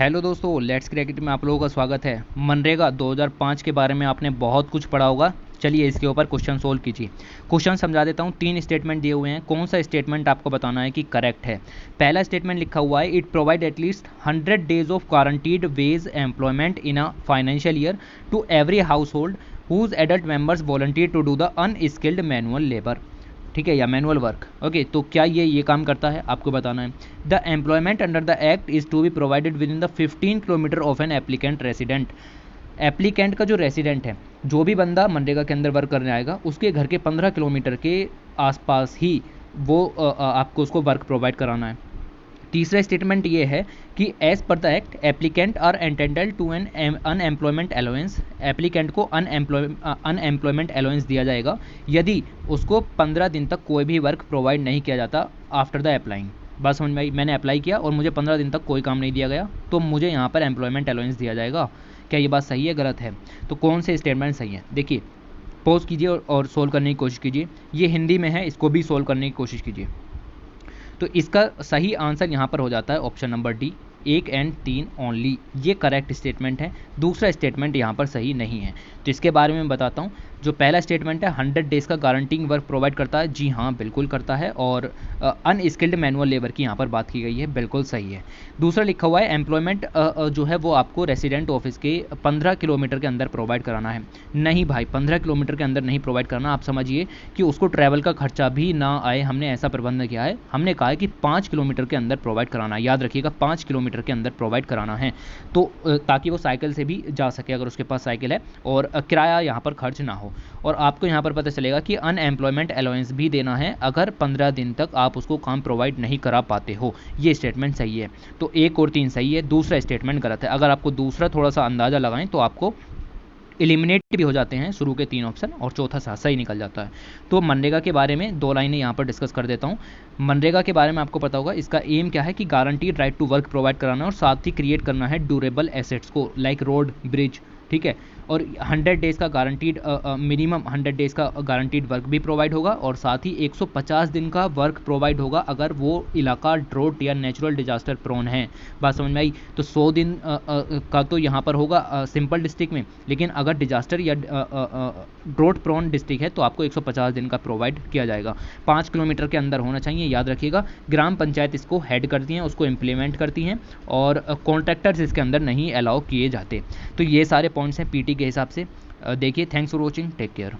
Hello दोस्तों, let's cricket में आप लोगों का स्वागत है। मनरेगा 2005 के बारे में आपने बहुत कुछ पढ़ा होगा। चलिए इसके ऊपर क्वेश्चन सोल्व कीजिए। क्वेश्चन समझा देता हूँ। 3 स्टेटमेंट दिए हुए हैं, कौन सा स्टेटमेंट आपको बताना है कि करेक्ट है। पहला स्टेटमेंट लिखा हुआ है, it provide at least 100 days of guaranteed wage employment in a financial year to every household whose adult members volunteer to do the unskilled manual labour. ठीक है, या मैनुअल वर्क। ओके, तो क्या ये काम करता है, आपको बताना है। The employment under the act is to be provided within the 15 kilometre of an applicant resident. Applicant का जो रेसिडेंट है, जो भी बंदा मनरेगा के अंदर वर्क करने आएगा, उसके घर के 15 किलोमीटर के आसपास ही वो आपको उसको वर्क प्रोवाइड कराना है। तीसरा स्टेटमेंट ये है कि as per the act applicant are entitled to an unemployment allowance. Applicant को अनएम्प्लॉयमेंट अलाउंस दिया जाएगा यदि उसको 15 दिन तक कोई भी वर्क प्रोवाइड नहीं किया जाता आफ्टर द अप्लाइंग। बस समझ में आई, मैंने अप्लाई किया और मुझे 15 दिन तक कोई काम नहीं दिया गया तो मुझे यहाँ पर एम्प्लॉयमेंट अलाउंस दिया जाएगा। क्या ये बात सही है, गलत है? तो कौन से स्टेटमेंट सही है, देखिए। पॉज कीजिए और सोल्व करने की कोशिश कीजिए। ये हिंदी में है, इसको भी सोल्व करने की कोशिश कीजिए। तो इसका सही आंसर यहाँ पर हो जाता है ऑप्शन नंबर डी, 1 और 3 ओनली। ये करेक्ट स्टेटमेंट है। दूसरा स्टेटमेंट यहाँ पर सही नहीं है। तो इसके बारे में बताता हूँ। जो पहला स्टेटमेंट है 100 डेज़ का गारंटिंग वर्क प्रोवाइड करता है, जी हाँ बिल्कुल करता है। और अनस्किल्ड मैनुअल लेबर की यहाँ पर बात की गई है, बिल्कुल सही है। दूसरा लिखा हुआ है एम्प्लॉयमेंट जो है वो आपको रेसिडेंट ऑफिस के 15 किलोमीटर के अंदर प्रोवाइड कराना है। नहीं भाई, 15 किलोमीटर के अंदर नहीं प्रोवाइड करना। आप समझिए कि उसको ट्रैवल का खर्चा भी ना आए, हमने ऐसा प्रबंध किया है। हमने कहा है कि 5 किलोमीटर के अंदर प्रोवाइड कराना है, याद रखिएगा 5 किलोमीटर के अंदर प्रोवाइड कराना है। तो ताकि वो साइकिल से भी जा सके अगर उसके पास साइकिल है, और किराया यहाँ पर खर्च ना हो। और आपको यहाँ पर पता चलेगा कि अनएम्प्लॉयमेंट अलाउंस भी देना है अगर 15 दिन तक आप उसको काम प्रोवाइड नहीं करा पाते हो। ये स्टेटमेंट सही है। तो 1 और 3 सही है, दूसरा स्टेटमेंट गलत है। अगर आपको दूसरा थोड़ा सा अंदाज़ा लगाएं तो आपको एलिमिनेट भी हो जाते हैं शुरू के 3 ऑप्शन, और चौथा सही निकल जाता है। तो मनरेगा के बारे में 2 लाइनें यहाँ पर डिस्कस कर देता हूँ। मनरेगा के बारे में आपको पता होगा, इसका एम क्या है कि guaranteed right to work provide कराना और साथ ही क्रिएट करना है ड्यूरेबल एसेट्स को, लाइक रोड, ब्रिज। ठीक है, और 100 डेज़ का गारंटीड मिनिमम 100 डेज़ का गारंटीड वर्क भी प्रोवाइड होगा, और साथ ही 150 दिन का वर्क प्रोवाइड होगा अगर वो इलाका ड्रोट या नेचुरल डिजास्टर प्रोन है। बात समझ में आई? तो 100 दिन का तो यहाँ पर होगा सिंपल डिस्ट्रिक्ट में, लेकिन अगर डिजास्टर या ड्रोट प्रोन डिस्ट्रिक्ट है तो आपको 150 दिन का प्रोवाइड किया जाएगा। 5 किलोमीटर के अंदर होना चाहिए, याद रखिएगा। ग्राम पंचायत इसको हेड करती हैं, उसको इम्प्लीमेंट करती हैं, और कॉन्ट्रैक्टर्स इसके अंदर नहीं अलाउ किए जाते। तो ये सारे पॉइंट्स हैं पीटी के हिसाब से। देखिए, thanks for watching, take care.